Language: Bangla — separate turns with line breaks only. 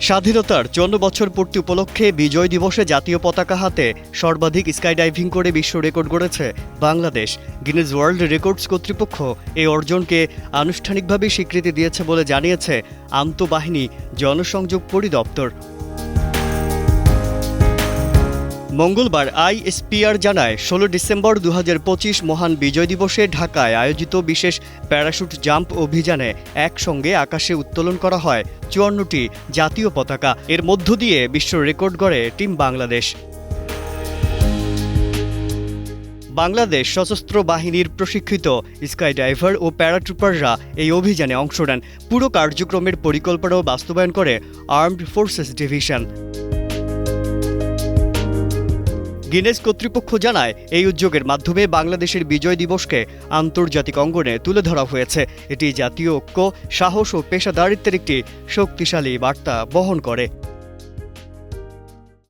স্বাধীনতার ৫৪ বছর পূর্তি উপলক্ষে বিজয় দিবসে জাতীয় পতাকা হাতে সর্বাধিক স্কাইডাইভিং করে বিশ্ব রেকর্ড গড়েছে বাংলাদেশ। গিনেস ওয়ার্ল্ড রেকর্ডস কর্তৃপক্ষ এই অর্জনকে আনুষ্ঠানিকভাবে স্বীকৃতি দিয়েছে বলে জানিয়েছে আন্তঃবাহিনী জনসংযোগ পরিদপ্তর। মঙ্গলবার আইএসপিআর জানায় ১৬ ডিসেম্বর ২০২৫ মহান বিজয় দিবসে ঢাকায় আয়োজিত বিশেষ প্যারাশুট জাম্প অভিযানে একসঙ্গে আকাশে উত্তোলন করা হয় ৫৪টি জাতীয় পতাকা। এর মধ্য দিয়ে বিশ্ব রেকর্ড গড়ে টিম বাংলাদেশ। বাংলাদেশ সশস্ত্র বাহিনীর প্রশিক্ষিত স্কাইডাইভার ও প্যারাট্রুপাররা এই অভিযানে অংশ নেন। পুরো কার্যক্রমের পরিকল্পনা ও বাস্তবায়ন করে আর্মড ফোর্সেস ডিভিশন। গিনেস কর্তৃপক্ষ জানায়, এই উদ্যোগের মাধ্যমে বাংলাদেশের বিজয় দিবসকে আন্তর্জাতিক অঙ্গনে তুলে ধরা হয়েছে। এটি জাতীয় ঐক্য, সাহস ও পেশাদারিত্বের একটি শক্তিশালী বার্তা বহন করে।